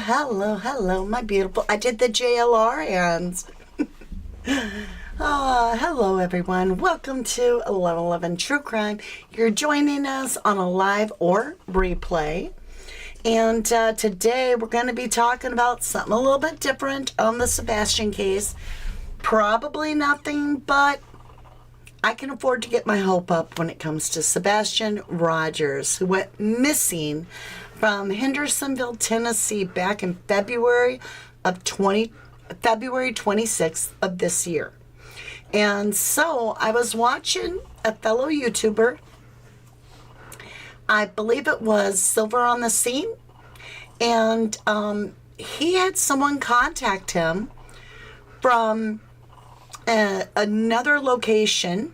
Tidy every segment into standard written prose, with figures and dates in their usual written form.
hello, my beautiful. I did the JLR hands. Hello, everyone. Welcome to 1111 True Crime. You're joining us on a live or replay. And today we're going to be talking about something a little bit different on the Sebastian case. Probably nothing, but I can afford to get my hope up when it comes to Sebastian Rogers, who went missing from Hendersonville, Tennessee back in February 26th of this year. And so I was watching a fellow YouTuber, I believe it was Silver on the Scene, and he had someone contact him from another location.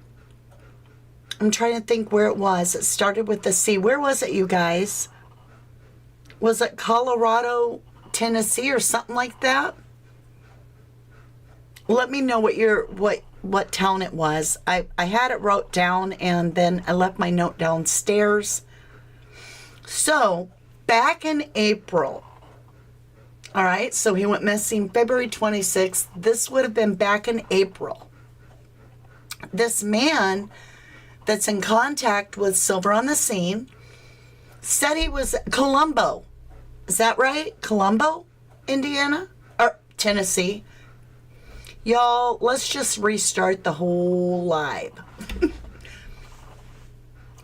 I'm trying to think where it was. It started with the C. Where was it, you guys? Was it Colorado, Tennessee, or something like that? Let me know what town it was. I had it wrote down, and then I left my note downstairs. So, back in April, all right, so he went missing February 26th. This would have been back in April. This man that's in contact with Silver on the Scene said he was Columbo. Is that right? Columbo, Indiana? Or Tennessee? Y'all, let's just restart the whole live.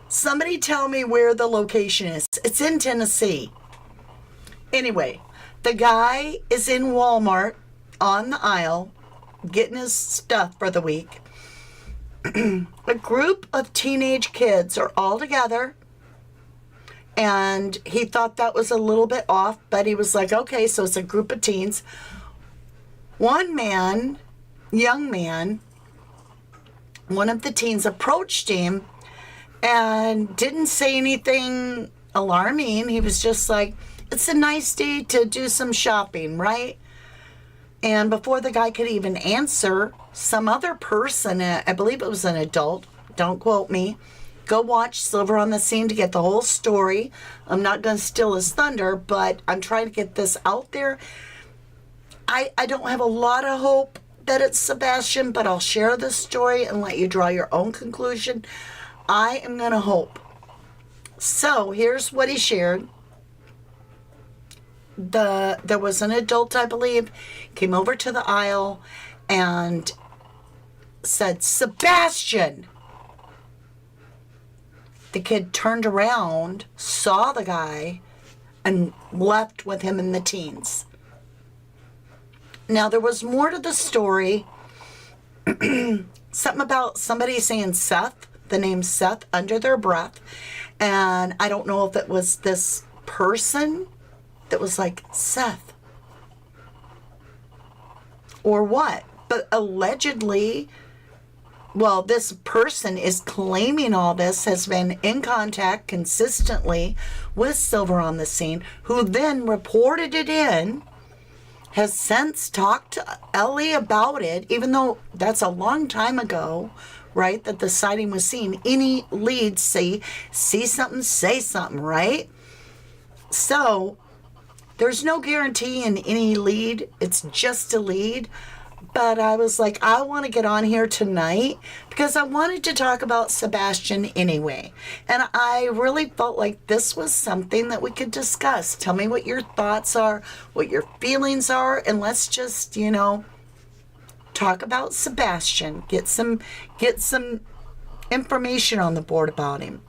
Somebody tell me where the location is. It's in Tennessee. Anyway, the guy is in Walmart on the aisle getting his stuff for the week. A group of teenage kids are all together, and he thought that was a little bit off, but he was like, okay, so it's a group of teens. One man, young man, one of the teens approached him and didn't say anything alarming. He was just like, it's a nice day to do some shopping, right? And before the guy could even answer, some other person, I believe it was an adult, don't quote me, go watch Silver on the Scene to get the whole story. I'm not going to steal his thunder, but I'm trying to get this out there. I don't have a lot of hope that it's Sebastian, but I'll share the story and let you draw your own conclusion. I am going to hope. So here's what he shared. There was an adult, I believe, came over to the aisle and said, Sebastian! The kid turned around, saw the guy, and left with him and the teens. Now, there was more to the story. Something about somebody saying Seth, the name Seth, under their breath. And I don't know if it was this person that was like, Seth, or what. But allegedly, well, this person is claiming all this, has been in contact consistently with Silver on the Scene, who then reported it in, has since talked to Ellie about it, even though that's a long time ago, right, that the sighting was seen. Any leads see something, say something, right? So there's no guarantee in any lead. It's just a lead. But I was like, I want to get on here tonight because I wanted to talk about Sebastian anyway. And I really felt like this was something that we could discuss. Tell me what your thoughts are, what your feelings are, and let's just, talk about Sebastian. Get some information on the board about him.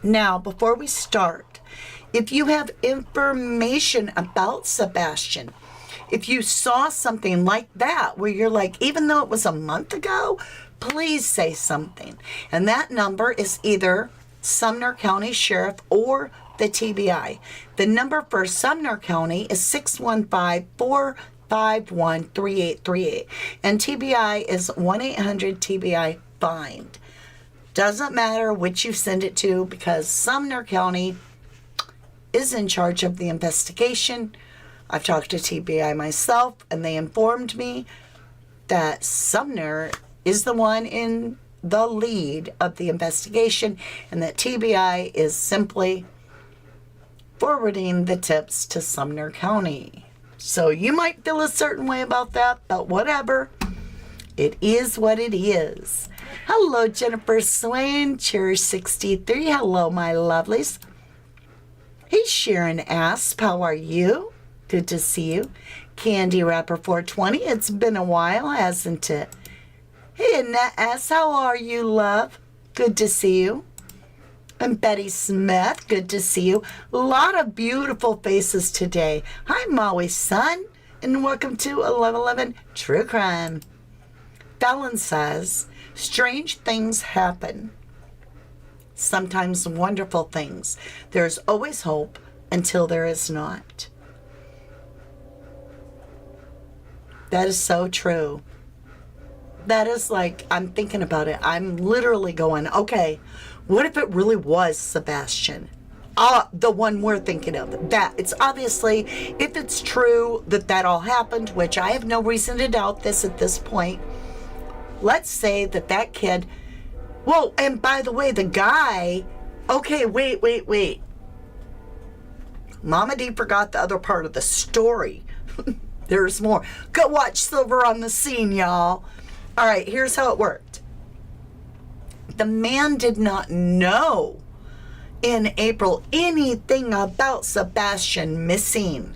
Now, before we start, if you have information about Sebastian, if you saw something like that where you're like, even though it was a month ago, please say something. And that number is either Sumner County Sheriff or the TBI. The number for Sumner County is 615-451-3838. And TBI is 1-800-TBI-FIND. Doesn't matter which you send it to because Sumner County is in charge of the investigation. I've talked to TBI myself, and they informed me that Sumner is the one in the lead of the investigation, and that TBI is simply forwarding the tips to Sumner County. So you might feel a certain way about that, but whatever. It is what it is. Hello, Jennifer Swain, Cherish 63. Hello, my lovelies. Hey, Sharon Asp, how are you? Good to see you. Candy Rapper 420, it's been a while, hasn't it? Hey, Annette S, how are you, love? Good to see you. And Betty Smith, good to see you. A lot of beautiful faces today. Hi, Maui's son, and welcome to 1111 True Crime. Fallon says, strange things happen. Sometimes wonderful things. There's always hope until there is not. That is so true. That is like, I'm thinking about it. I'm literally going, okay, what if it really was Sebastian? The one we're thinking of. That it's obviously, if it's true that all happened, which I have no reason to doubt this at this point. Let's say that kid, well, and by the way, the guy, okay, wait. Mama D forgot the other part of the story. There's more. Go watch Silver on the Scene, y'all. All right, here's how it worked. The man did not know in April anything about Sebastian missing.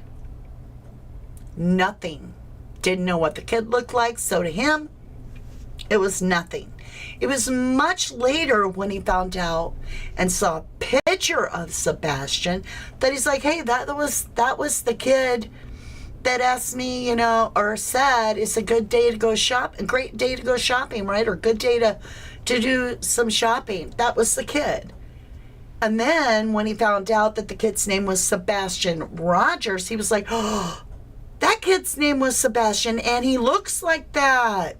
Nothing. Didn't know what the kid looked like, so to him, it was nothing. It was much later when he found out and saw a picture of Sebastian that he's like, hey, that was the kid that asked me, or said it's a good day to go shop, a great day to go shopping, right? Or good day to do some shopping. That was the kid. And then when he found out that the kid's name was Sebastian Rogers, he was like, oh, that kid's name was Sebastian and he looks like that.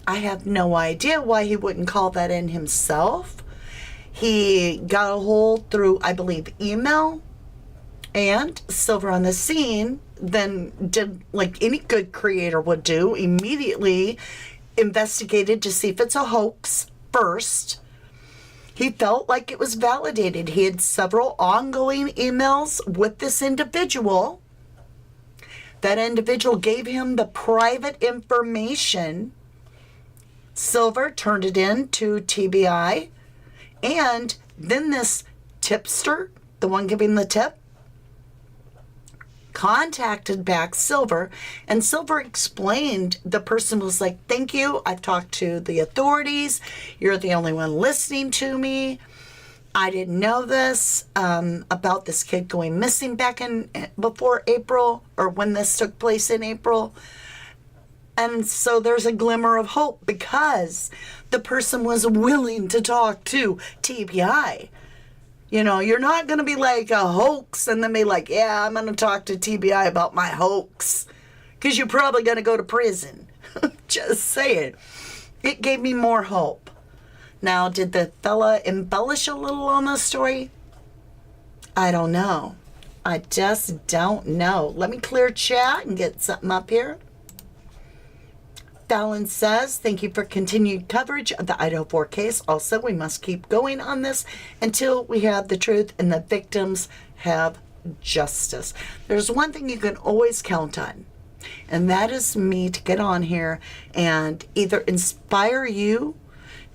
I have no idea why he wouldn't call that in himself. He got a hold through, I believe, email, and Silver on the Scene then did like any good creator would do, immediately investigated to see if it's a hoax first. He felt like it was validated. He had several ongoing emails with this individual. That individual gave him the private information. Silver turned it in to TBI, and then this tipster, the one giving the tip, contacted back Silver, and Silver explained, the person was like, thank you, I've talked to the authorities, you're the only one listening to me, I didn't know this about this kid going missing back in before April, or when this took place in April. And so there's a glimmer of hope because the person was willing to talk to TBI. You're not going to be like a hoax and then be like, yeah, I'm going to talk to TBI about my hoax. Because you're probably going to go to prison. Just saying. It gave me more hope. Now, did the fella embellish a little on the story? I don't know. I just don't know. Let me clear chat and get something up here. Fallon says, thank you for continued coverage of the Idaho 4 case. Also, we must keep going on this until we have the truth and the victims have justice. There's one thing you can always count on, and that is me to get on here and either inspire you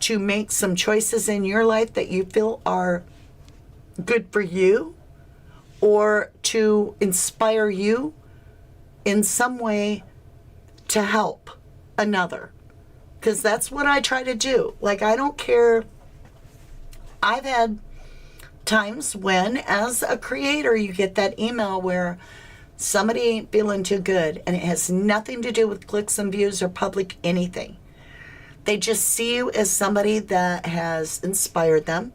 to make some choices in your life that you feel are good for you, or to inspire you in some way to help another, because that's what I try to do. Like, I don't care. I've had times when, as a creator, you get that email where somebody ain't feeling too good, and it has nothing to do with clicks and views or public anything. They just see you as somebody that has inspired them,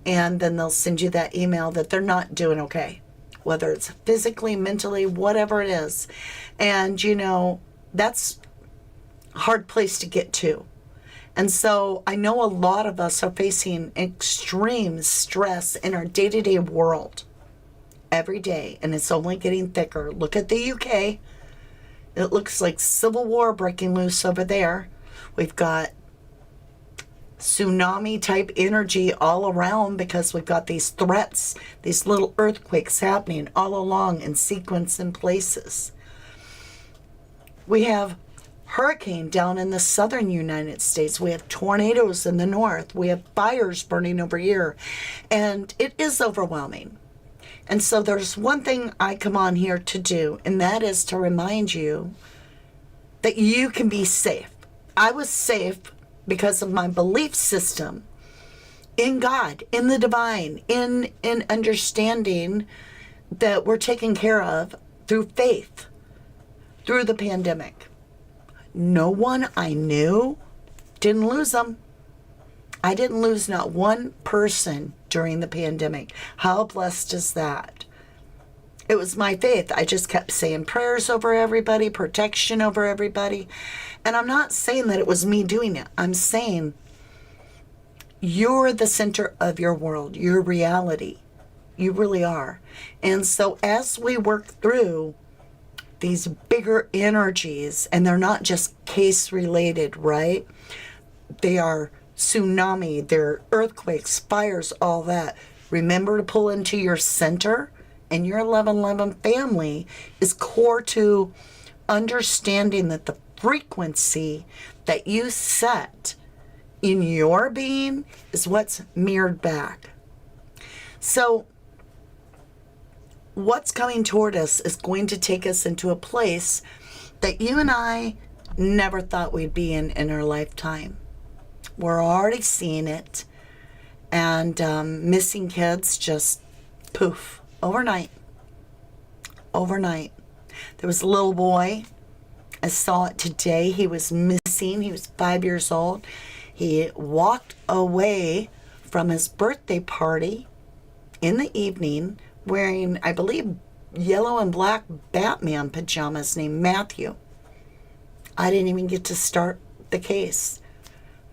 and then they'll send you that email that they're not doing okay, whether it's physically, mentally, whatever it is. And that's hard place to get to. And so I know a lot of us are facing extreme stress in our day-to-day world every day, and it's only getting thicker. Look at the UK. It looks like civil war breaking loose over there. We've got tsunami type energy all around because we've got these threats, these little earthquakes happening all along in sequence and places. We have hurricane down in the southern United States. We have tornadoes in the north. We have fires burning over here. And it is overwhelming. And so there's one thing I come on here to do, and that is to remind you that you can be safe. I was safe because of my belief system in God, in the divine, in understanding that we're taken care of through faith, through the pandemic. No one I knew didn't lose them. I didn't lose not one person during the pandemic. How blessed is that? It was my faith. I just kept saying prayers over everybody, protection over everybody. And I'm not saying that it was me doing it. I'm saying you're the center of your world, your reality. You really are. And so as we work through these bigger energies, and they're not just case related, right? They are tsunami, they're earthquakes, fires, all that. Remember to pull into your center, and your 1111 family is core to understanding that the frequency that you set in your being is what's mirrored back. So what's coming toward us is going to take us into a place that you and I never thought we'd be in our lifetime. We're already seeing it. And missing kids just poof, overnight. Overnight. There was a little boy. I saw it today. He was missing. He was 5 years old. He walked away from his birthday party in the evening wearing, I believe, yellow and black Batman pajamas named Matthew. I didn't even get to start the case.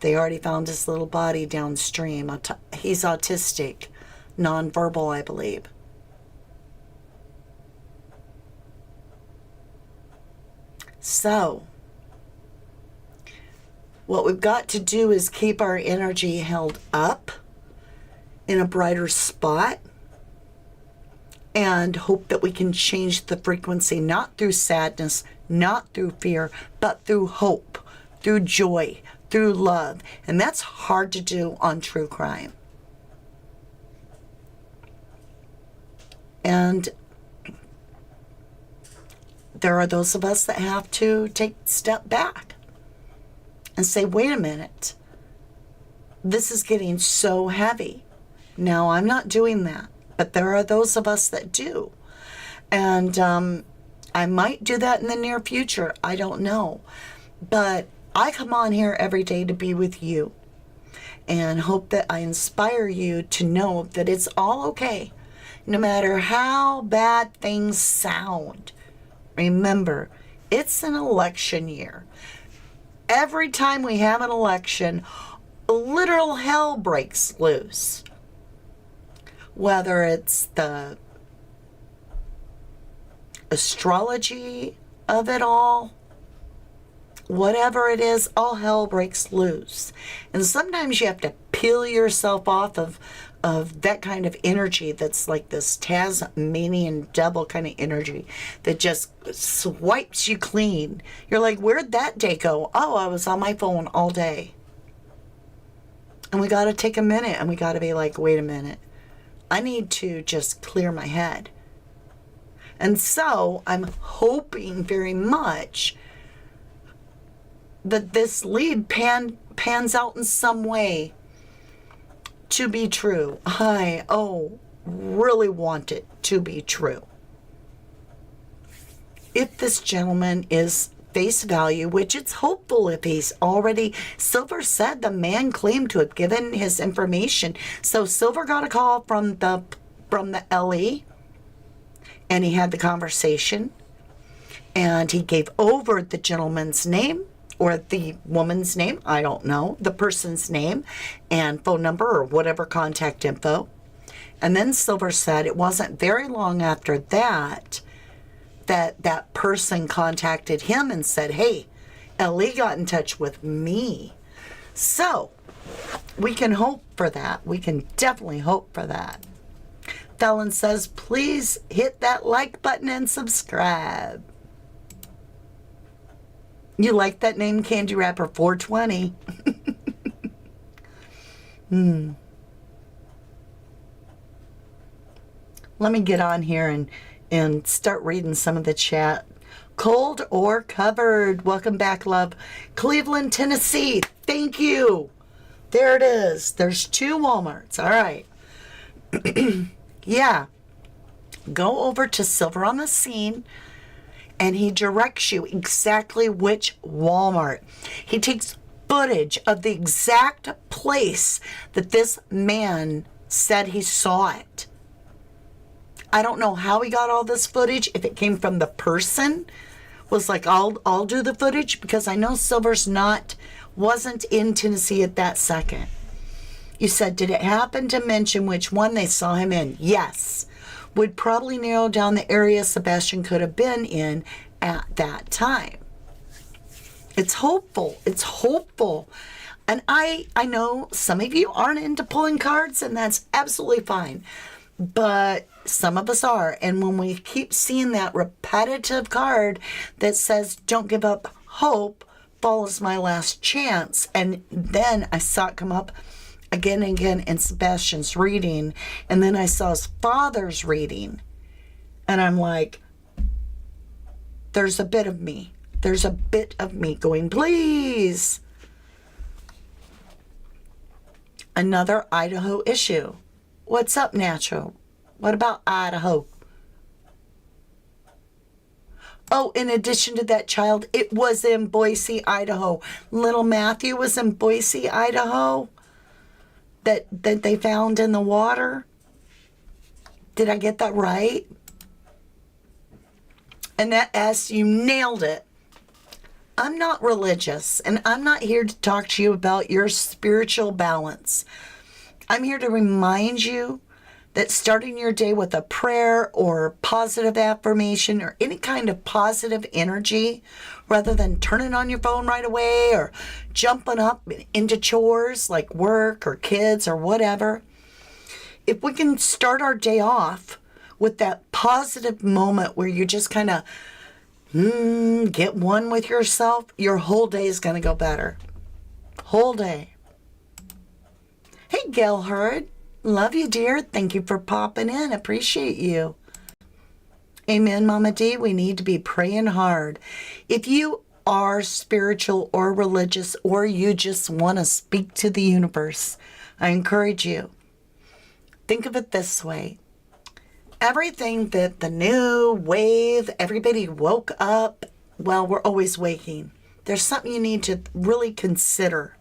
They already found his little body downstream. He's autistic, nonverbal, I believe. So, what we've got to do is keep our energy held up in a brighter spot and hope that we can change the frequency, not through sadness, not through fear, but through hope, through joy, through love. And that's hard to do on true crime. And there are those of us that have to take a step back and say, wait a minute, this is getting so heavy. Now, I'm not doing that. But there are those of us that do. And I might do that in the near future. I don't know. But I come on here every day to be with you and hope that I inspire you to know that it's all okay. No matter how bad things sound. Remember, it's an election year. Every time we have an election, literal hell breaks loose. Whether it's the astrology of it all, whatever it is, all hell breaks loose. And sometimes you have to peel yourself off of that kind of energy that's like this Tasmanian devil kind of energy that just swipes you clean. You're like, where'd that day go? Oh, I was on my phone all day. And we got to take a minute and we got to be like, wait a minute. I need to just clear my head. And so I'm hoping very much that this lead pans out in some way to be true. I really want it to be true. If this gentleman is face value, which it's hopeful if he's already, Silver said the man claimed to have given his information. So Silver got a call from the LE and he had the conversation and he gave over the gentleman's name or the woman's name, I don't know, the person's name and phone number or whatever contact info. And then Silver said it wasn't very long after that that person contacted him and said, hey, LE got in touch with me. So We can hope for that. We can definitely hope for that. Felon says, please hit that like button and subscribe. You like that name, Candy Wrapper 420? Let me get on here and start reading some of the chat. Cold or covered? Welcome back, love. Cleveland, Tennessee. Thank you. There it is. There's 2 Walmarts. All right. Yeah. Go over to Silver on the Scene, and he directs you exactly which Walmart. He takes footage of the exact place that this man said he saw it. I don't know how he got all this footage, if it came from the person, was like, I'll do the footage, because I know Silver's wasn't in Tennessee at that second. You said, did it happen to mention which one they saw him in? Yes. Would probably narrow down the area Sebastian could have been in at that time. It's hopeful. It's hopeful. And I know some of you aren't into pulling cards, and that's absolutely fine. But some of us are. And when we keep seeing that repetitive card that says, don't give up hope, fall is my last chance. And then I saw it come up again and again in Sebastian's reading. And then I saw his father's reading. And I'm like, there's a bit of me. There's a bit of me going, please. Another Idaho issue. What's up, Natural? What about Idaho? Oh, in addition to that child, it was in Boise, Idaho. Little Matthew was in Boise, Idaho. That they found in the water. Did I get that right? And that S, you nailed it. I'm not religious, and I'm not here to talk to you about your spiritual balance. I'm here to remind you that starting your day with a prayer or positive affirmation or any kind of positive energy, rather than turning on your phone right away or jumping up into chores like work or kids or whatever, if we can start our day off with that positive moment where you just kind of get one with yourself, your whole day is going to go better. Whole day. Hey, Gail Hurd. Love you, dear. Thank you for popping in. Appreciate you. Amen, Mama D. We need to be praying hard. If you are spiritual or religious, or you just want to speak to the universe, I encourage you. Think of it this way. Everything that the new wave, everybody woke up, well, we're always waking. There's something you need to really consider.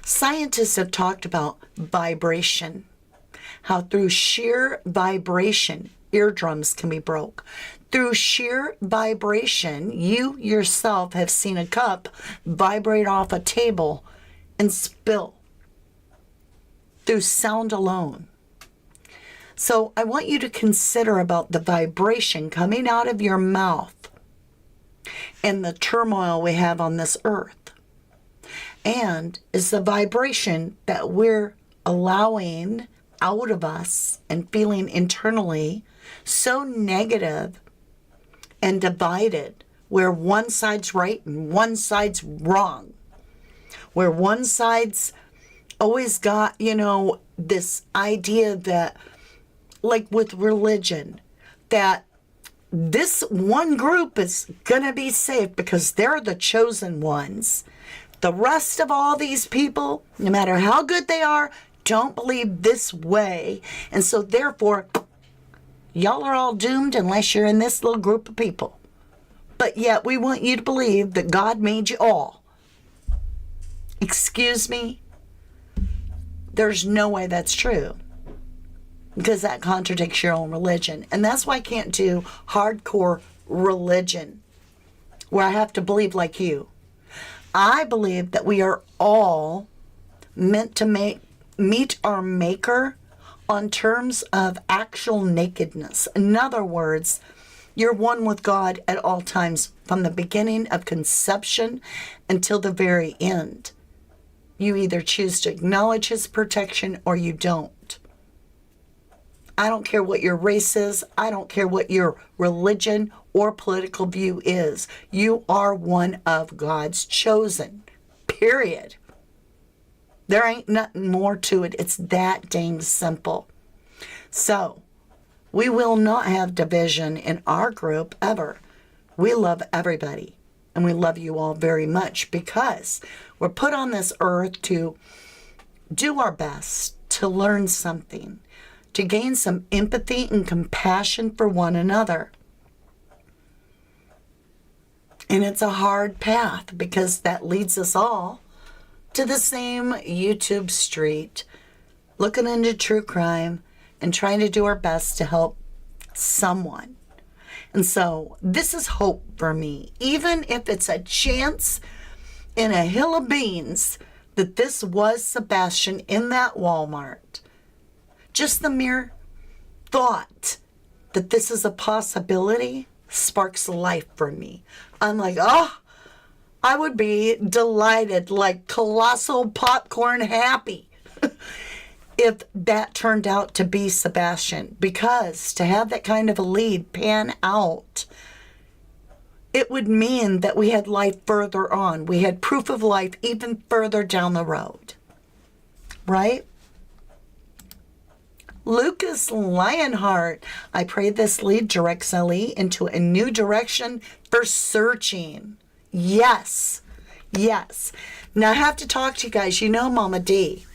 Scientists have talked about vibration, how through sheer vibration, eardrums can be broke. Through sheer vibration, you yourself have seen a cup vibrate off a table and spill through sound alone. So I want you to consider about the vibration coming out of your mouth and the turmoil we have on this earth. And is the vibration that we're allowing out of us and feeling internally so negative and divided, where one side's right and one side's wrong, where one side's always got, this idea that, like with religion, that this one group is going to be safe because they're the chosen ones. The rest of all these people, no matter how good they are, don't believe this way. And so therefore, y'all are all doomed unless you're in this little group of people. But yet we want you to believe that God made you all. Excuse me? There's no way that's true, because that contradicts your own religion. And that's why I can't do hardcore religion where I have to believe like you. I believe that we are all meant to meet our maker on terms of actual nakedness. In other words, you're one with God at all times, from the beginning of conception until the very end. You either choose to acknowledge his protection or you don't. I don't care what your race is. I don't care what your religion or political view is. You are one of God's chosen. Period. There ain't nothing more to it. It's that dang simple. So, we will not have division in our group ever. We love everybody. And we love you all very much because we're put on this earth to do our best, to learn something, to gain some empathy and compassion for one another. And it's a hard path because that leads us all to the same YouTube street, looking into true crime and trying to do our best to help someone. And so this is hope for me, even if it's a chance in a hill of beans that this was Sebastian in that Walmart. Just the mere thought that this is a possibility sparks life for me. I'm like, oh, I would be delighted, like colossal popcorn happy if that turned out to be Sebastian, because to have that kind of a lead pan out, it would mean that we had life further on. We had proof of life even further down the road. Right? Lucas Lionheart, I pray this lead directs Ellie into a new direction for searching. Yes. Yes. Now I have to talk to you guys. You know Mama D.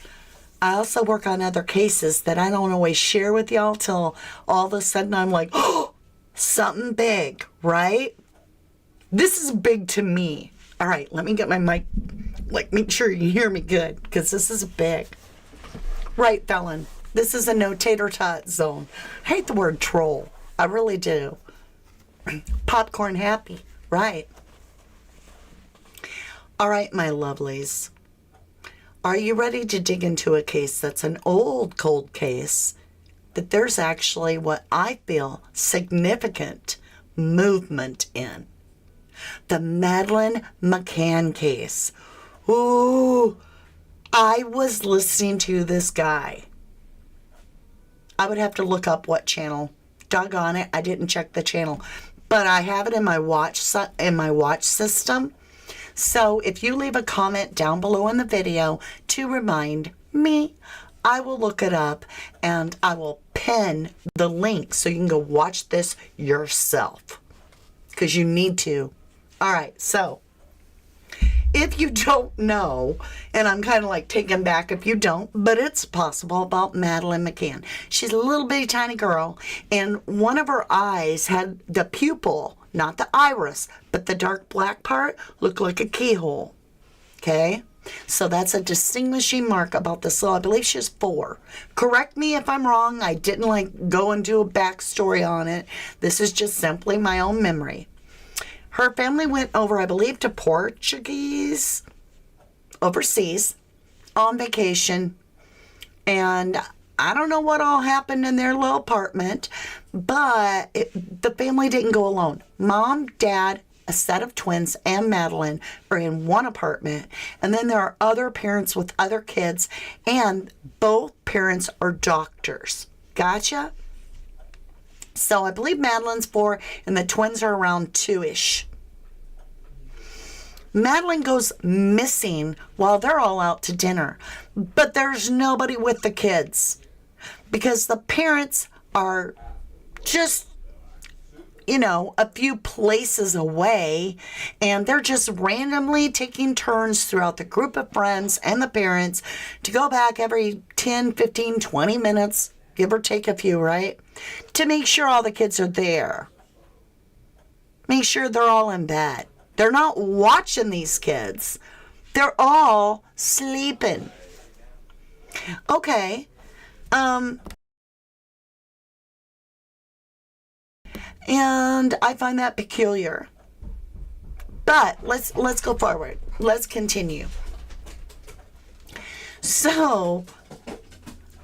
I also work on other cases that I don't always share with y'all till all of a sudden I'm like, oh, something big, right? This is big to me. All right, let me get my mic, like make sure you hear me good, because this is big. Right, Felon? This is a no tater tot zone. I hate the word troll. I really do. Popcorn happy, right? All right, my lovelies. Are you ready to dig into a case that's an old cold case that there's actually what I feel significant movement in? The Madeline McCann case. Ooh, I was listening to this guy. I would have to look up what channel. Doggone it, I didn't check the channel. But I have it in my watch system. So if you leave a comment down below in the video to remind me, I will look it up and I will pin the link so you can go watch this yourself. Because you need to. All right, so if you don't know, and I'm kind of like taken back if you don't, but it's possible about Madeline McCann. She's a little bitty tiny girl, and one of her eyes had the pupil, not the iris, but the dark black part looked like a keyhole. Okay? So that's a distinguishing mark about this. So I believe she's 4. Correct me if I'm wrong. I didn't like go and do a backstory on it. This is just simply my own memory. Her family went over, I believe, to Portuguese, overseas, on vacation. And I don't know what all happened in their little apartment, but the family didn't go alone. Mom, Dad, a set of twins, and Madeline are in one apartment. And then there are other parents with other kids, and both parents are doctors. Gotcha? So I believe Madeline's 4, and the twins are around 2-ish. Madeline goes missing while they're all out to dinner, but there's nobody with the kids because the parents are just, a few places away, and they're just randomly taking turns throughout the group of friends and the parents to go back every 10, 15, 20 minutes, give or take a few, right? To make sure all the kids are there. Make sure they're all in bed. They're not watching these kids. They're all sleeping. Okay. And I find that peculiar. But let's go forward. Let's continue. So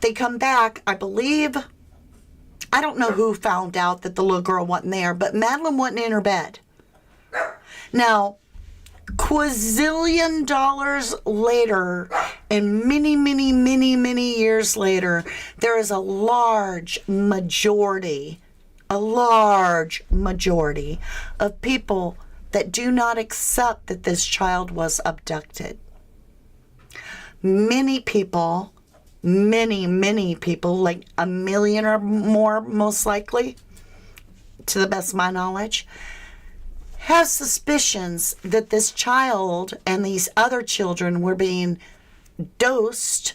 they come back, I believe. I don't know who found out that the little girl wasn't there, but Madeline wasn't in her bed. Now, Quazillion dollars later, and many years later, there is a large majority of people that do not accept that this child was abducted. Many people, like 1 million or more, most likely, to the best of my knowledge, have suspicions that this child and these other children were being dosed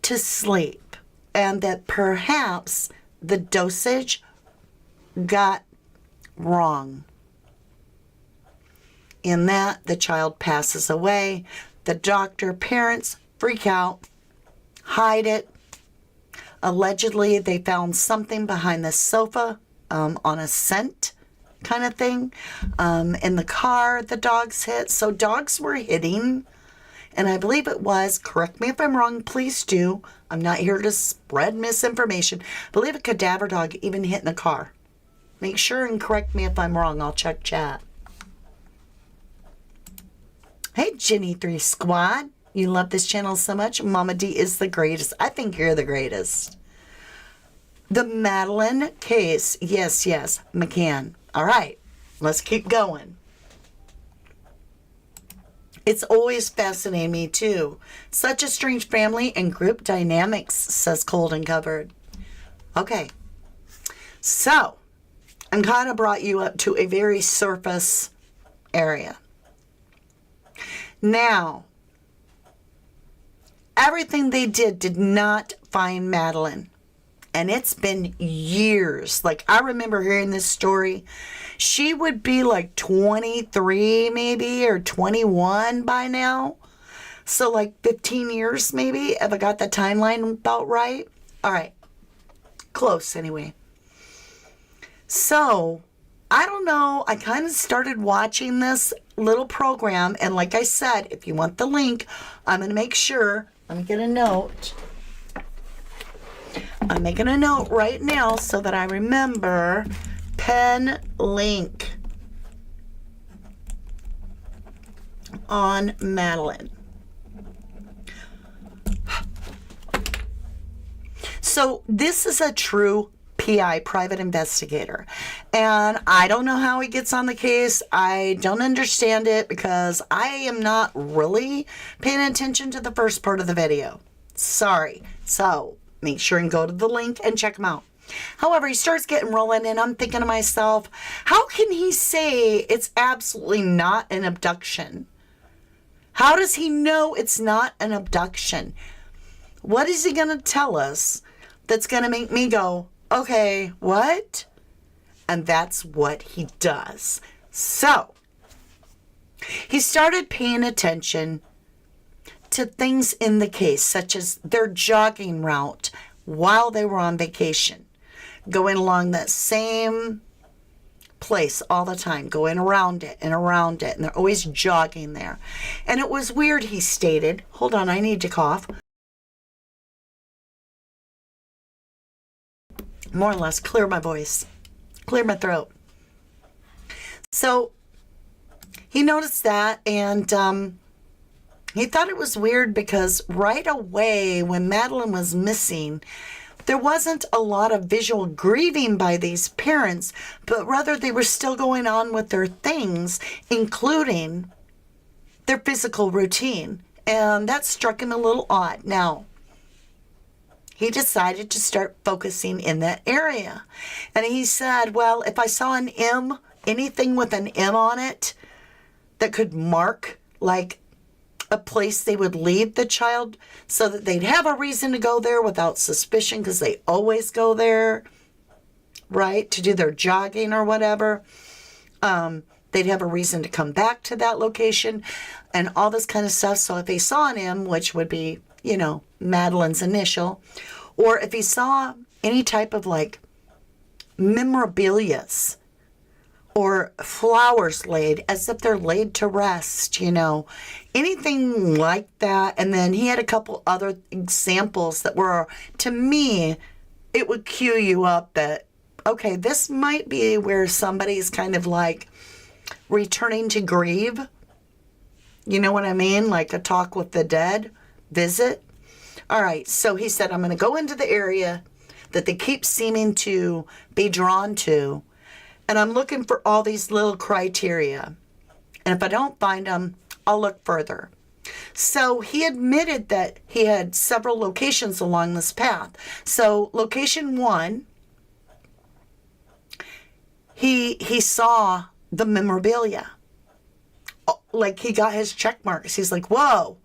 to sleep, and that perhaps the dosage got wrong. In that, the child passes away. The doctor, parents freak out, hide it. Allegedly, they found something behind the sofa on a scent kind of thing. In the car, the dogs hit. So dogs were hitting. And I believe it was, correct me if I'm wrong, please do. I'm not here to spread misinformation. I believe a cadaver dog even hit in the car. Make sure and correct me if I'm wrong. I'll check chat. Hey, Jenny3 Squad. You love this channel so much. Mama D is the greatest. I think you're the greatest. The Madeline case. Yes, McCann. All right, let's keep going. It's always fascinated me, too. Such a strange family and group dynamics, says Cold and Covered. Okay, so I'm kind of brought you up to a very surface area. Now, everything they did not find Madeline. And it's been years. Like, I remember hearing this story. She would be like 23 maybe, or 21 by now. So like 15 years maybe, if I got the timeline about right. All right. Close anyway. So, I don't know. I kind of started watching this little program. And like I said, if you want the link, I'm going to make sure. Let me get a note. I'm making a note right now so that I remember. Pen link on Madeline. So this is a true PI, private investigator. And I don't know how he gets on the case. I don't understand it because I am not really paying attention to the first part of the video. Sorry. So make sure and go to the link and check him out. However, he starts getting rolling, and I'm thinking to myself, how can he say it's absolutely not an abduction? How does he know it's not an abduction? What is he going to tell us that's going to make me go, okay, what? And that's what he does. So, he started paying attention to things in the case, such as their jogging route while they were on vacation. Going along that same place all the time, going around it, and they're always jogging there. And it was weird, he stated. Hold on, I need to cough. More or less clear my voice, clear my throat. So he noticed that, and he thought it was weird because right away when Madeline was missing, there wasn't a lot of visual grieving by these parents, but rather they were still going on with their things, including their physical routine. And that struck him a little odd. Now, he decided to start focusing in that area. And he said, well, if I saw an M, anything with an M on it that could mark like a place they would leave the child so that they'd have a reason to go there without suspicion, because they always go there, right, to do their jogging or whatever. They'd have a reason to come back to that location and all this kind of stuff. So if he saw an M, which would be, you know, Madeline's initial, or if he saw any type of like memorabilias or flowers laid as if they're laid to rest, you know, anything like that. And then he had a couple other examples that were, to me, it would cue you up that, okay, this might be where somebody's kind of like returning to grieve You know what I mean? Like a talk with the dead visit. All right, so he said, I'm going to go into the area that they keep seeming to be drawn to, and I'm looking for all these little criteria. And if I don't find them, I'll look further. So he admitted that he had several locations along this path. So location 1, he saw the memorabilia. Like he got his check marks. He's like, whoa.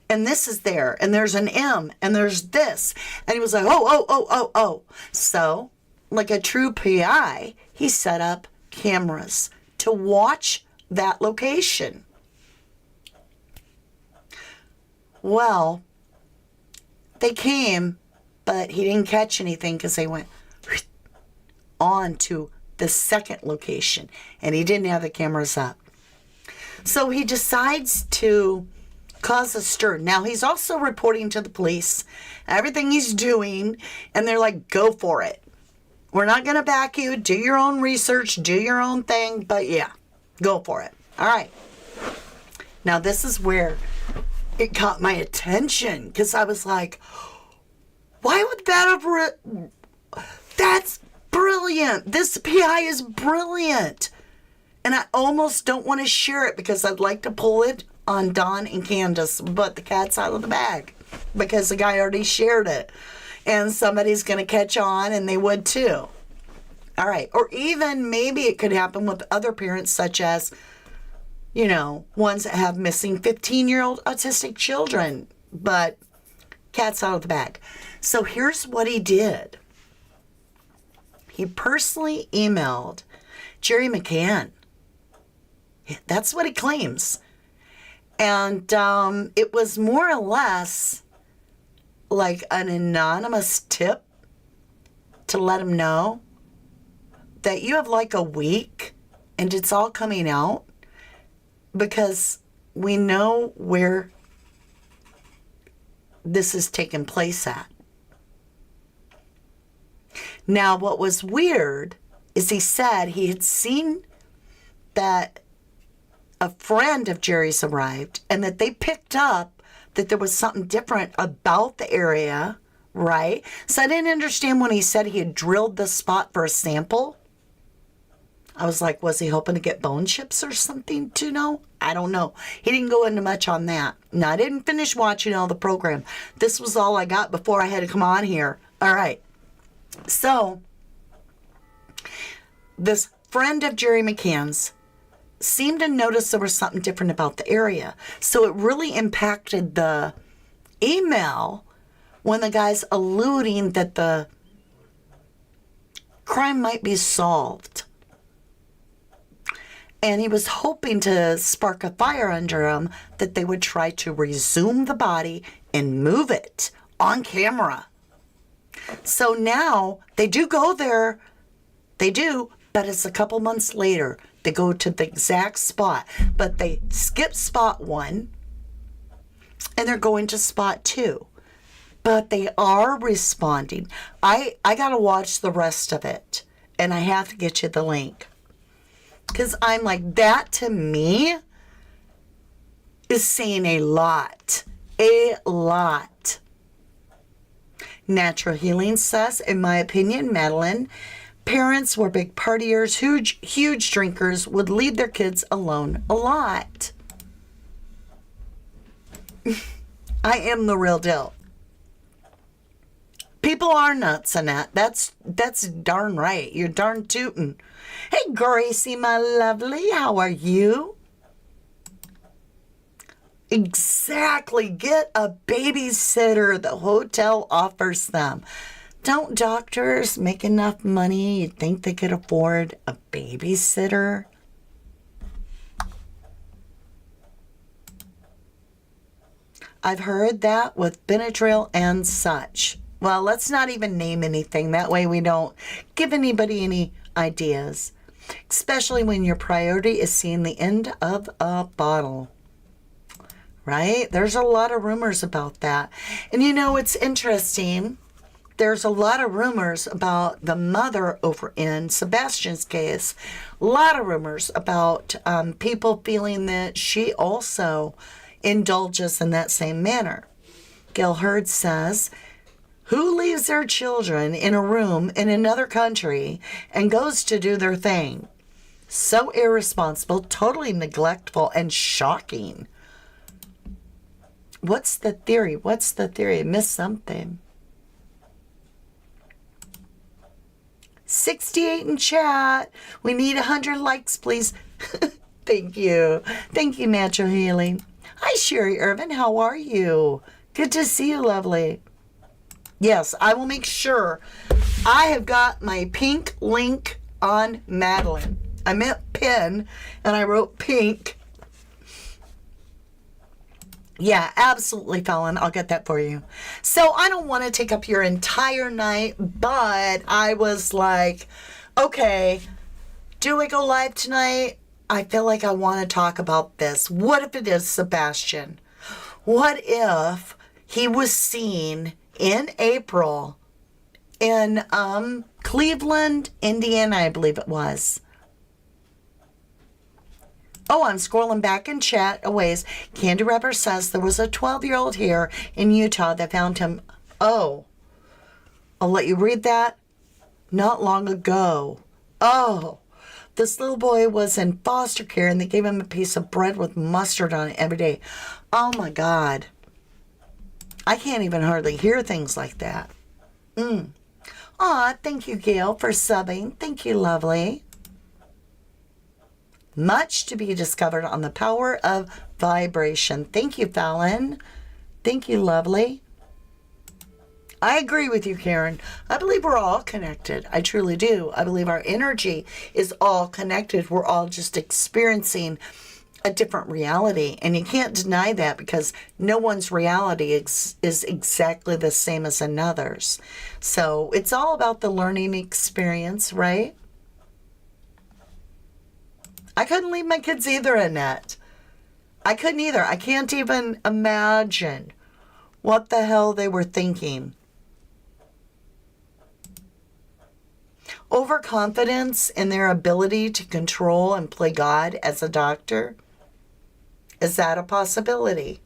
And this is there. And there's an M. And there's this. And he was like, oh. So, like a true PI, he set up cameras to watch that location. Well, they came, but he didn't catch anything because they went on to the second location. And he didn't have the cameras up. So he decides to cause a stir. Now, he's also reporting to the police everything he's doing, and they're like, go for it. We're not going to back you. Do your own research. Do your own thing. But yeah, go for it. All right. Now, this is where it caught my attention because I was like, why would that have... That's brilliant. This PI is brilliant. And I almost don't want to share it because I'd like to pull it on Don and Candace, but the cat's out of the bag because the guy already shared it. And somebody's going to catch on, and they would too. All right. Or even maybe it could happen with other parents, such as, you know, ones that have missing 15-year-old autistic children. But cat's out of the bag. So here's what he did. He personally emailed Jerry McCann. That's what he claims. And it was more or less like an anonymous tip to let him know that you have like a week and it's all coming out because we know where this is taking place at. Now, what was weird is he said he had seen that a friend of Jerry's arrived and that they picked up that there was something different about the area, right? So I didn't understand when he said he had drilled the spot for a sample. I was like, was he hoping to get bone chips or something to know? I don't know. He didn't go into much on that. Now, I didn't finish watching all the program. This was all I got before I had to come on here. All right. So this friend of Jerry McCann's seemed to notice there was something different about the area. So it really impacted the email when the guy's alluding that the crime might be solved. And he was hoping to spark a fire under him that they would try to resume the body and move it on camera. So now they do go there. They do, but it's a couple months later. They go to the exact spot, but they skip spot 1 and they're going to spot 2. But they are responding. I got to watch the rest of it, and I have to get you the link. Because I'm like, that to me is saying a lot. A lot. Natural Healing says, in my opinion, Madeline, parents were big partiers, huge drinkers, would leave their kids alone a lot. I am the real deal. People are nuts, Annette. That's darn right. You're darn tootin'. Hey, Gracie, my lovely, how are you? Exactly. Get a babysitter. The hotel offers them. Don't doctors make enough money you'd think they could afford a babysitter? I've heard that with Benadryl and such. Well, let's not even name anything. That way we don't give anybody any ideas. Especially when your priority is seeing the end of a bottle. Right? There's a lot of rumors about that. And you know, it's interesting there's a lot of rumors about the mother over in Sebastian's case. A lot of rumors about people feeling that she also indulges in that same manner. Gail Hurd says, who leaves their children in a room in another country and goes to do their thing? So irresponsible, totally neglectful, and shocking. What's the theory? What's the theory? I missed something. 68 in chat. We need 100 likes, please. Thank you. Thank you, Natural Healing. Hi, Sherry Irvin. How are you? Good to see you, lovely. Yes, I will make sure. I have got my pink link on Madeline. I meant pen, and I wrote pink. Yeah, absolutely, Fallon. I'll get that for you. So I don't want to take up your entire night, but I was like, okay, do I go live tonight? I feel like I want to talk about this. What if it is Sebastian? What if he was seen in April in Cleveland, Indiana, I believe it was. Oh, I'm scrolling back in chat a ways. Candy Wrapper says there was a 12-year-old here in Utah that found him. Oh, I'll let you read that. Not long ago. Oh, this little boy was in foster care and they gave him a piece of bread with mustard on it every day. Oh my God. I can't even hardly hear things like that. Aw, thank you, Gail, for subbing. Thank you, lovely. Much to be discovered on the power of vibration. Thank you, Fallon. Thank you, lovely. I agree with you, Karen. I believe we're all connected. I truly do. I believe our energy is all connected. We're all just experiencing a different reality. And you can't deny that because no one's reality is exactly the same as another's. So it's all about the learning experience, right? I couldn't leave my kids either, Annette. I couldn't either. I can't even imagine what the hell they were thinking. Overconfidence in their ability to control and play God as a doctor? Is that a possibility?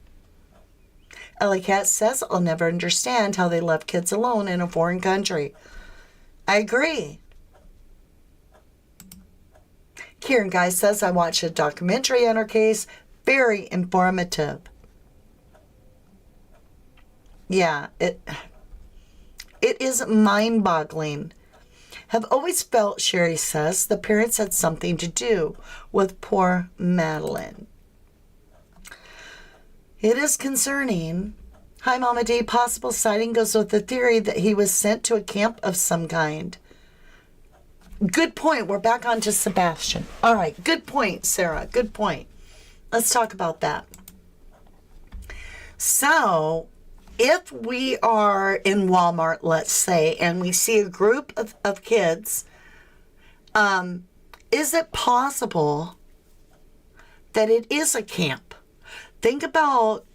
Ellie Cat says, I'll never understand how they left kids alone in a foreign country. I agree. Kieran Guy says, I watched a documentary on her case. Very informative. Yeah, it is mind-boggling. Have always felt, Sherry says, the parents had something to do with poor Madeline. It is concerning. Hi, Mama D. Possible sighting goes with the theory that he was sent to a camp of some kind. Good point. We're back on to Sebastian. All right. Good point, Sarah. Good point. Let's talk about that. So, if we are in Walmart, let's say, and we see a group of kids, is it possible that it is a camp? Think about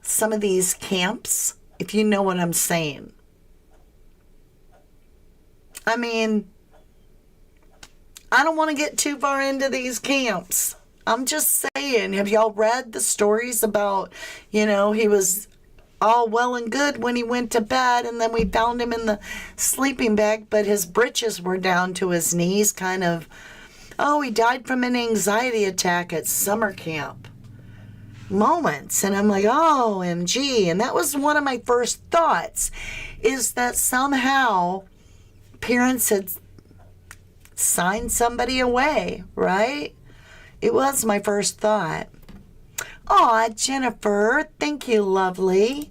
some of these camps, if you know what I'm saying. I mean, I don't want to get too far into these camps. I'm just saying, have y'all read the stories about, he was all well and good when he went to bed and then we found him in the sleeping bag, but his britches were down to his knees, kind of, he died from an anxiety attack at summer camp. Moments. And I'm like, OMG. And that was one of my first thoughts, is that somehow parents had signed somebody away, right? It was my first thought. Aw, Jennifer, thank you, lovely.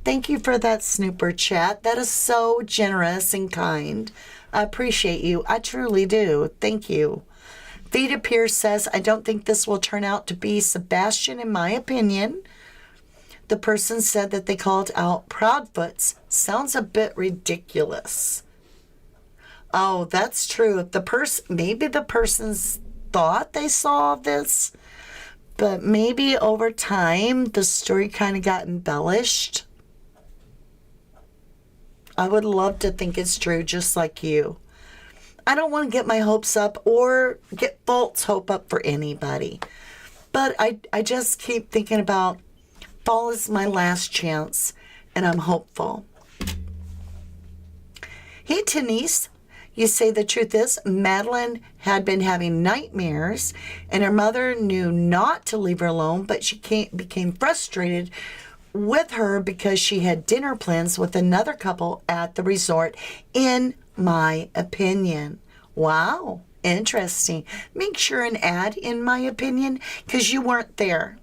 Thank you for that snooper chat. That is so generous and kind. I appreciate you. I truly do. Thank you. Vita Pierce says, I don't think this will turn out to be Sebastian, in my opinion. The person said that they called out Proudfoots. Sounds a bit ridiculous. Oh, that's true. Maybe the person's thought they saw this, but maybe over time the story kind of got embellished. I would love to think it's true, just like you. I don't want to get my hopes up or get false hope up for anybody. But I just keep thinking about fall is my last chance, and I'm hopeful. Hey, Denise, you say the truth is Madeline had been having nightmares, and her mother knew not to leave her alone, but she became frustrated with her because she had dinner plans with another couple at the resort, in my opinion. Wow, interesting. Make sure and add in my opinion, because you weren't there.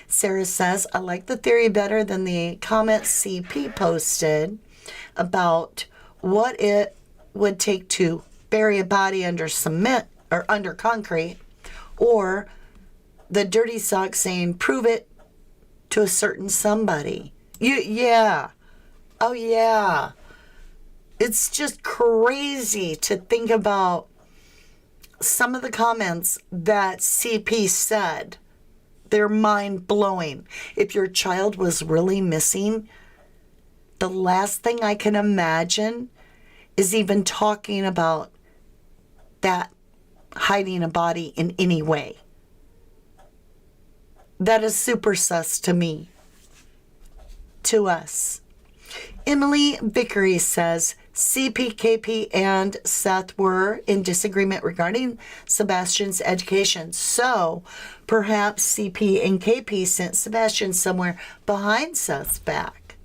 Sarah says, I like the theory better than the comment CP posted about what it would take to bury a body under cement or under concrete, or the dirty sock saying, prove it to a certain somebody. Yeah. Oh, yeah. It's just crazy to think about some of the comments that CP said. They're mind-blowing. If your child was really missing, the last thing I can imagine is even talking about that hiding a body in any way. That is super sus to me. To us. Emily Vickery says, CP, KP, and Seth were in disagreement regarding Sebastian's education. So, perhaps CP and KP sent Sebastian somewhere behind Seth's back.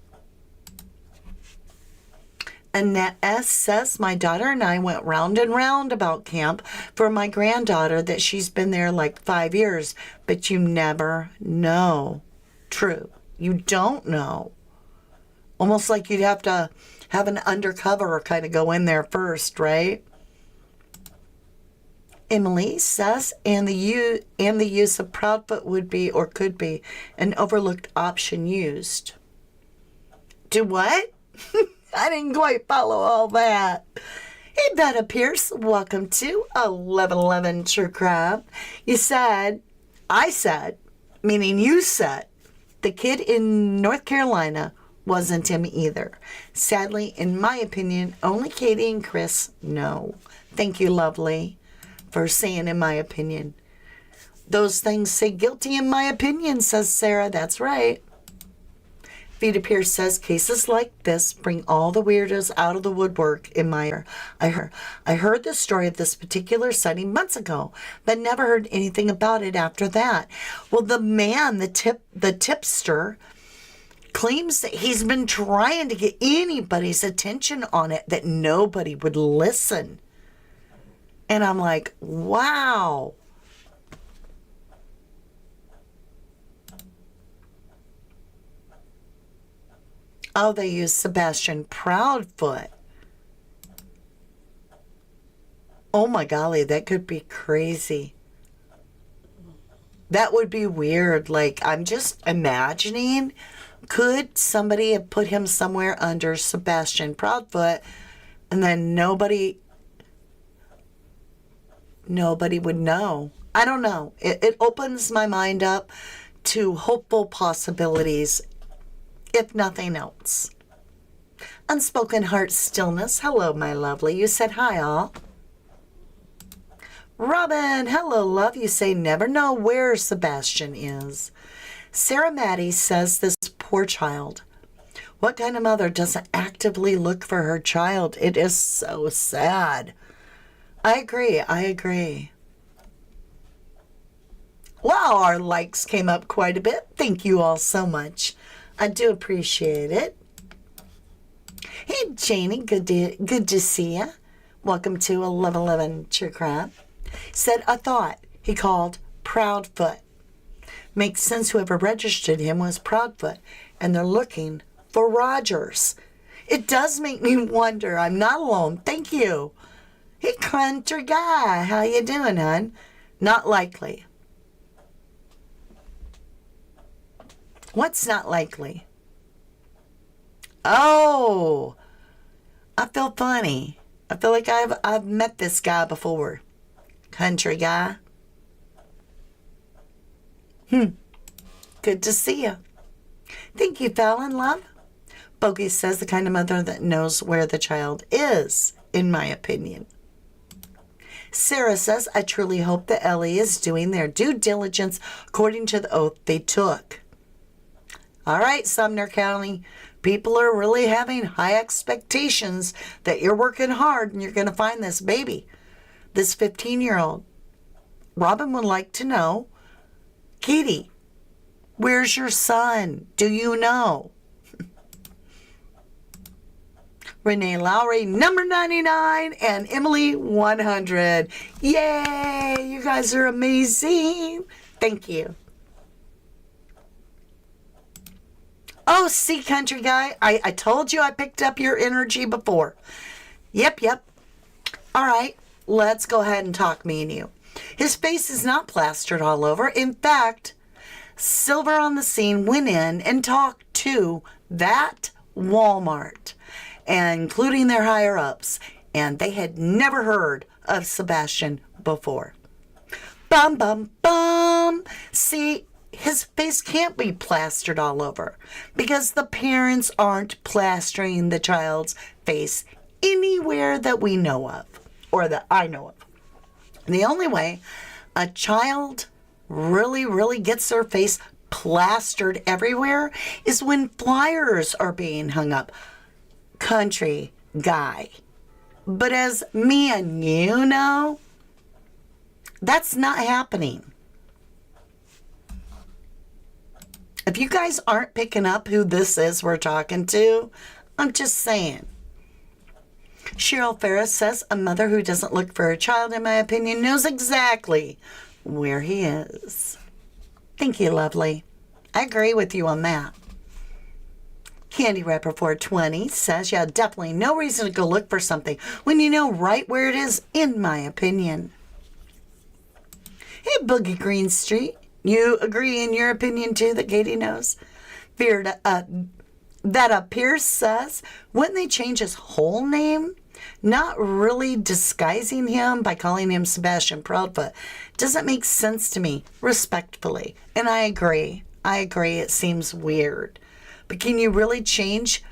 Annette S. says, my daughter and I went round and round about camp for my granddaughter that she's been there like 5 years, but you never know. True. You don't know. Almost like you'd have to have an undercover kind of go in there first, right? Emily says, and the use of Proudfoot would be or could be an overlooked option used. Do what? I didn't quite follow all that. Hey, Betta Pierce, welcome to 1111 True Crime. I said, meaning you said, the kid in North Carolina wasn't him either. Sadly, in my opinion, only Katie and Chris know. Thank you, lovely, for saying in my opinion. Those things say guilty in my opinion, says Sarah. That's right. Vita Pierce says, cases like this bring all the weirdos out of the woodwork in my... I heard the story of this particular sighting months ago, but never heard anything about it after that. Well, the man, the tipster, claims that he's been trying to get anybody's attention on it, that nobody would listen. And I'm like, wow. Oh, they use Sebastian Proudfoot. Oh my golly, that could be crazy. That would be weird. Like, I'm just imagining, could somebody have put him somewhere under Sebastian Proudfoot and then nobody would know? I don't know. It opens my mind up to hopeful possibilities, if nothing else. Unspoken Heart Stillness. Hello, my lovely. You said hi, all. Robin. Hello, love. You say never know where Sebastian is. Sarah Maddie says this poor child. What kind of mother doesn't actively look for her child? It is so sad. I agree. Wow, our likes came up quite a bit. Thank you all so much. I do appreciate it. Hey, Janie, good to see you. Welcome to 1111 True Crime. Said a thought. He called Proudfoot. Makes sense whoever registered him was Proudfoot, and they're looking for Rogers. It does make me wonder. I'm not alone. Thank you. Hey, country guy. How you doing, hon? Not likely. What's not likely? Oh, I feel funny. I feel like I've met this guy before. Country guy. Good to see you. Thank you, Fallon, love. Bogey says the kind of mother that knows where the child is, in my opinion. Sarah says, I truly hope that Ellie is doing their due diligence according to the oath they took. All right, Sumner County, people are really having high expectations that you're working hard and you're going to find this baby, this 15-year-old. Robin would like to know, Katie, where's your son? Do you know? Renee Lowry, number 99, and Emily 100. Yay! You guys are amazing. Thank you. Oh, see, country guy, I told you I picked up your energy before. Yep. All right, let's go ahead and talk, me and you. His face is not plastered all over. In fact, Silver on the Scene went in and talked to that Walmart, including their higher-ups, and they had never heard of Sebastian before. Bum, bum, bum. See, his face can't be plastered all over because the parents aren't plastering the child's face anywhere that we know of, or that I know of. The only way a child really gets their face plastered everywhere is when flyers are being hung up. Country guy. But as me and you know, that's not happening. If you guys aren't picking up who this is we're talking to, I'm just saying. Cheryl Ferris says, a mother who doesn't look for her child, in my opinion, knows exactly where he is. Thank you, lovely. I agree with you on that. Candy Rapper 420 says, yeah, definitely no reason to go look for something when you know right where it is, in my opinion. Hey, Boogie Green Street. You agree in your opinion, too, that Katie knows? That Pierce says, wouldn't they change his whole name? Not really disguising him by calling him Sebastian Proudfoot. Doesn't make sense to me, respectfully. And I agree. It seems weird. But can you really change?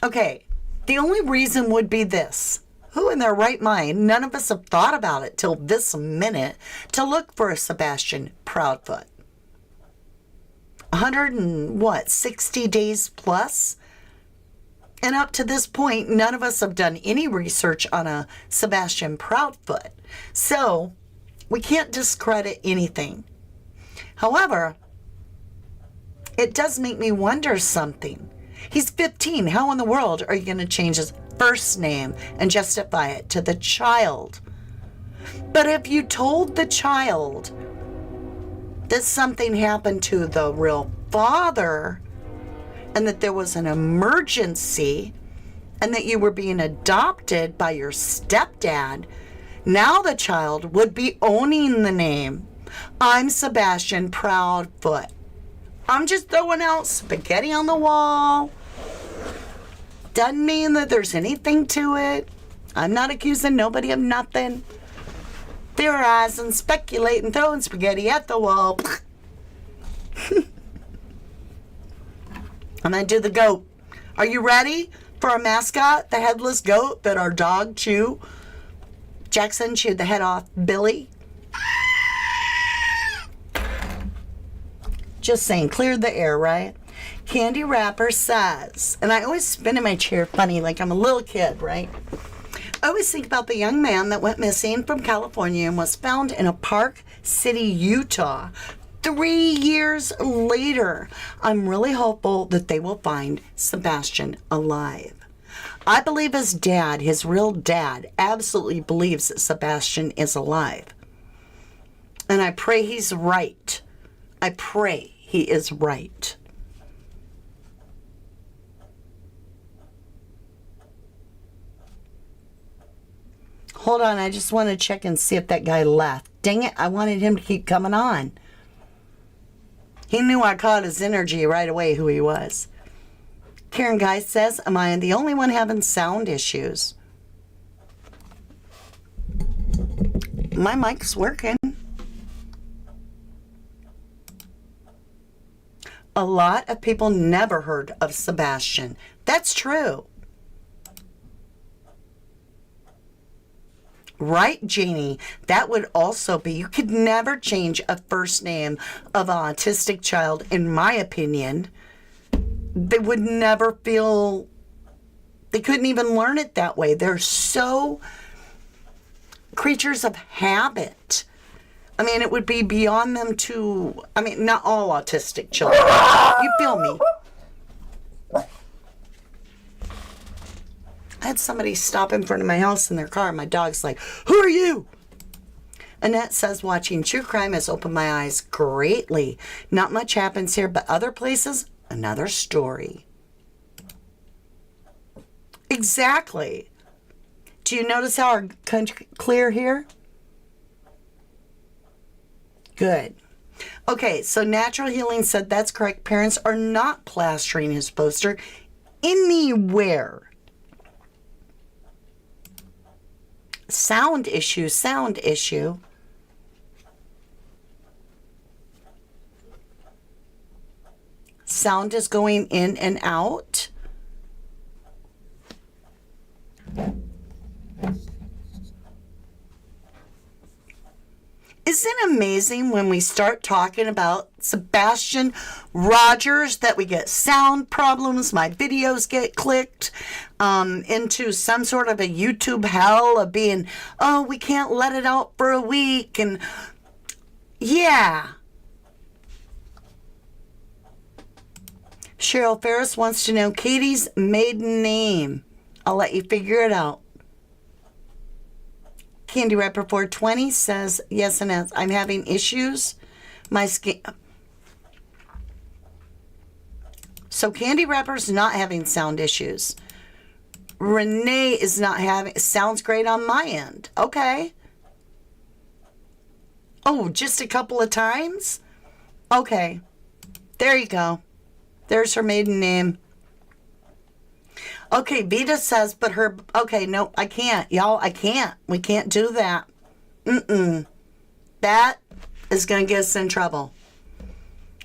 Okay, the only reason would be this. Who in their right mind, none of us have thought about it till this minute, to look for a Sebastian Proudfoot. 160 days plus? And up to this point, none of us have done any research on a Sebastian Proudfoot. So, we can't discredit anything. However, it does make me wonder something. He's 15. How in the world are you going to change his first name and justify it to the child? But if you told the child that something happened to the real father and that there was an emergency and that you were being adopted by your stepdad, now the child would be owning the name. I'm Sebastian Proudfoot. I'm just throwing out spaghetti on the wall. Doesn't mean that there's anything to it. I'm not accusing nobody of nothing. Theorizing, speculating, throwing spaghetti at the wall. I'm going to do the goat. Are you ready for our mascot, the headless goat that our dog Jackson chewed the head off Billy? Just saying, cleared the air, right? Candy Rapper says, and I always spin in my chair funny like I'm a little kid, right? I always think about the young man that went missing from California and was found in a Park City, Utah. 3 years later, I'm really hopeful that they will find Sebastian alive. I believe his dad, his real dad, absolutely believes that Sebastian is alive. And I pray he's right. I pray he is right. Hold on, I just want to check and see if that guy left. Dang it, I wanted him to keep coming on. He knew I caught his energy right away who he was. Karen Guy says, am I the only one having sound issues? My mic's working. A lot of people never heard of Sebastian. That's true. Right, Janie? That would also be, you could never change a first name of an autistic child, in my opinion. They would never feel, they couldn't even learn it that way. They're so creatures of habit. I mean, it would be beyond them to, I mean, not all autistic children. You feel me? I had somebody stop in front of my house in their car. My dog's like, "Who are you?" Annette says, watching true crime has opened my eyes greatly. Not much happens here, but other places, another story. Exactly. Do you notice how our country clear here? Good. Okay, so Natural Healing said that's correct. Parents are not plastering his poster anywhere. Sound issue, sound issue. Sound is going in and out. Isn't it amazing when we start talking about Sebastian Rogers that we get sound problems, my videos get clicked into some sort of a YouTube hell of being, oh, we can't let it out for a week, and yeah. Cheryl Ferris wants to know Katie's maiden name. I'll let you figure it out. Candy Rapper 420 says, yes, and I'm having issues. My skin. So Candy Rapper's not having sound issues. Renee is not having, sounds great on my end. Okay. Oh, just a couple of times? Okay. There you go. There's her maiden name. Okay, Vita says, but her, okay, no, I can't. Y'all, I can't. We can't do that. That is going to get us in trouble.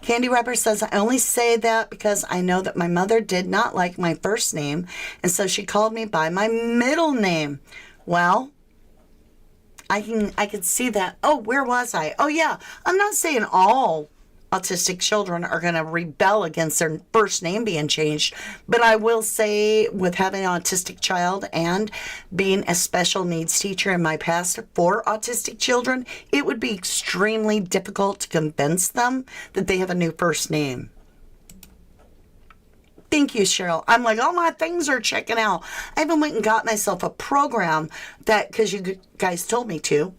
Candy Rapper says, I only say that because I know that my mother did not like my first name, and so she called me by my middle name. Well, I could see that. Oh, where was I? Oh, yeah. I'm not saying all autistic children are going to rebel against their first name being changed, but I will say, with having an autistic child and being a special needs teacher in my past for autistic children, it would be extremely difficult to convince them that they have a new first name. Thank you, Cheryl. I'm like, all my things are checking out. I even went and got myself a program that, because you guys told me to,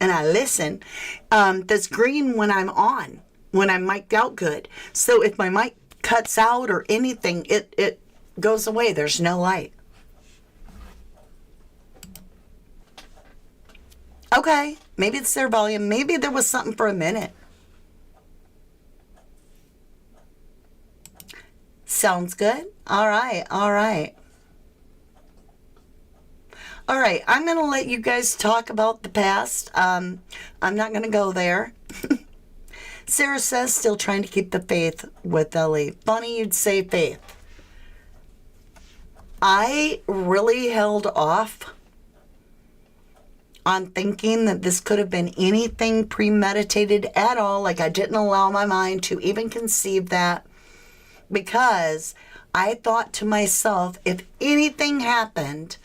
and I listen, that's green when I'm on, when I'm mic'd out good. So if my mic cuts out or anything, it goes away. There's no light. Okay, maybe it's their volume. Maybe there was something for a minute. Sounds good. All right, all right. All right, I'm going to let you guys talk about the past. I'm not going to go there. Sarah says, still trying to keep the faith with Ellie. Funny you'd say faith. I really held off on thinking that this could have been anything premeditated at all. Like, I didn't allow my mind to even conceive that, because I thought to myself, if anything happened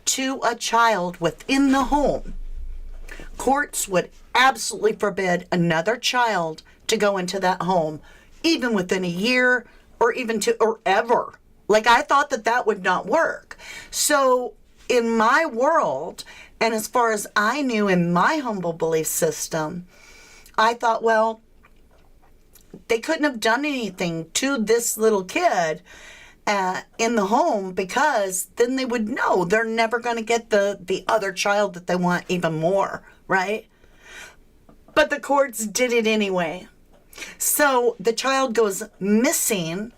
to a child within the home, courts would absolutely forbid another child to go into that home, even within a year or even or ever. Like, I thought that that would not work. So in my world, and as far as I knew in my humble belief system, I thought, well, they couldn't have done anything to this little kid in the home, because then they would know they're never going to get the other child that they want even more, right? But the courts did it anyway. So the child goes missing,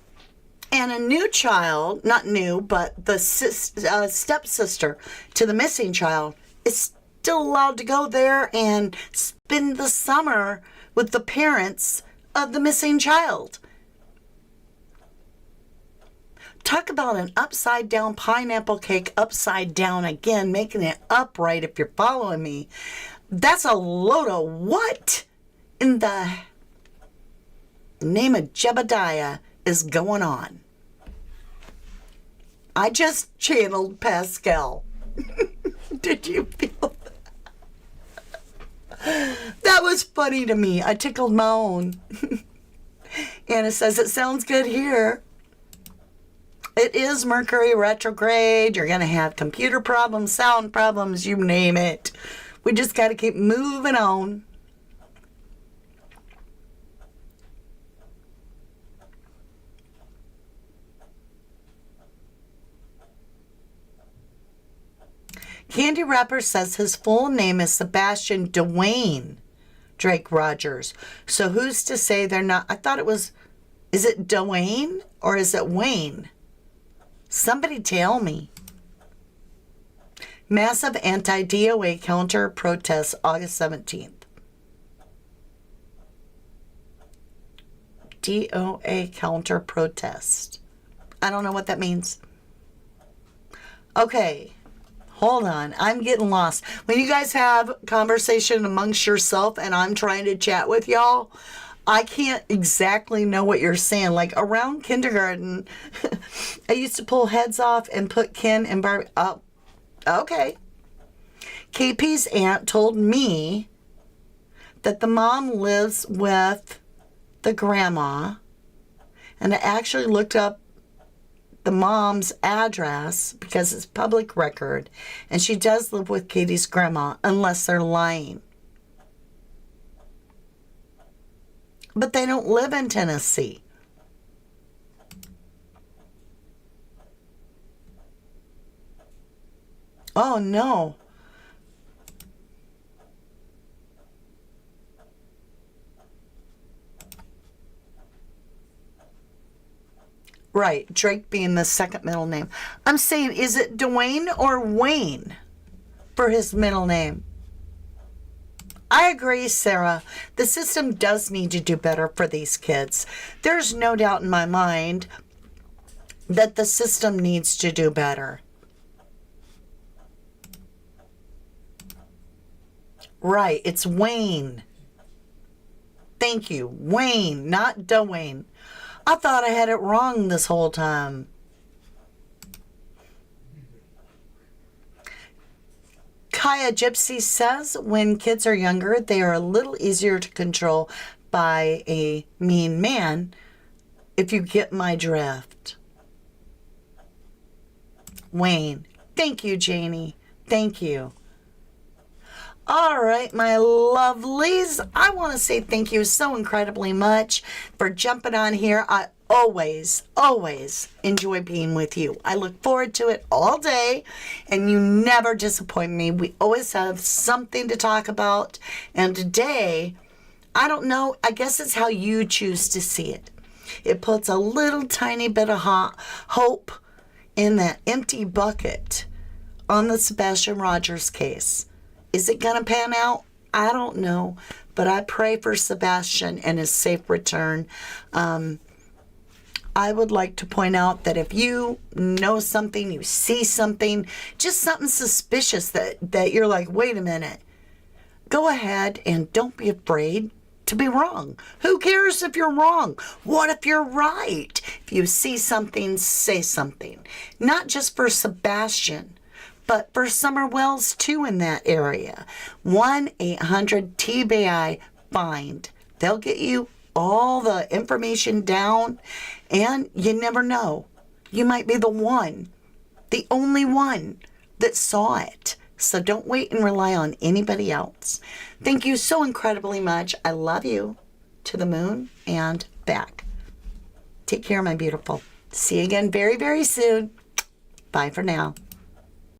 and a new child, not new, but the stepsister to the missing child is still allowed to go there and spend the summer with the parents of the missing child. Talk about an upside down pineapple cake, upside down again, making it upright if you're following me. That's a load of what in the name of Jebediah is going on? I just channeled Pascal. Did you feel that? That was funny to me. I tickled my own. Anna says, it sounds good here. It is Mercury retrograde. You're going to have computer problems, sound problems, you name it. We just got to keep moving on. Candy Wrapper says his full name is Sebastian Dwayne Drake Rogers. So who's to say they're not? I thought it was, is it Dwayne or is it Wayne? Somebody tell me. Massive anti-DOA counter protests August 17th. DOA counter protest. I don't know what that means. Okay. Hold on. I'm getting lost. When you guys have conversation amongst yourself and I'm trying to chat with y'all, I can't exactly know what you're saying. Like around kindergarten, I used to pull heads off and put Ken and Barbie. Oh, okay. KP's aunt told me that the mom lives with the grandma, and I actually looked up the mom's address because it's public record, and she does live with Katie's grandma unless they're lying. But they don't live in Tennessee. Oh no. Right, Drake being the second middle name. I'm saying, is it Dwayne or Wayne for his middle name? I agree, Sarah. The system does need to do better for these kids. There's no doubt in my mind that the system needs to do better. Right, it's Wayne. Thank you, Wayne, not Dwayne. I thought I had it wrong this whole time. Kaya Gypsy says when kids are younger, they are a little easier to control by a mean man, if you get my drift. Wayne. Thank you, Janie. Thank you. All right, my lovelies, I want to say thank you so incredibly much for jumping on here. I always enjoy being with you. I look forward to it all day, and you never disappoint me. We always have something to talk about, and today, I don't know, I guess it's how you choose to see it. It puts a little tiny bit of hope in that empty bucket on the Sebastian Rogers case. Is it going to pan out? I don't know, but I pray for Sebastian and his safe return. I would like to point out that if you know something, you see something, just something suspicious that you're like, wait a minute, go ahead and don't be afraid to be wrong. Who cares if you're wrong? What if you're right? If you see something, say something. Not just for Sebastian, but for Summer Wells too in that area. 1-800-TBI-FIND. They'll get you all the information down, and you never know. You might be the one, the only one that saw it. So don't wait and rely on anybody else. Thank you so incredibly much. I love you to the moon and back. Take care, my beautiful. See you again very, very soon. Bye for now.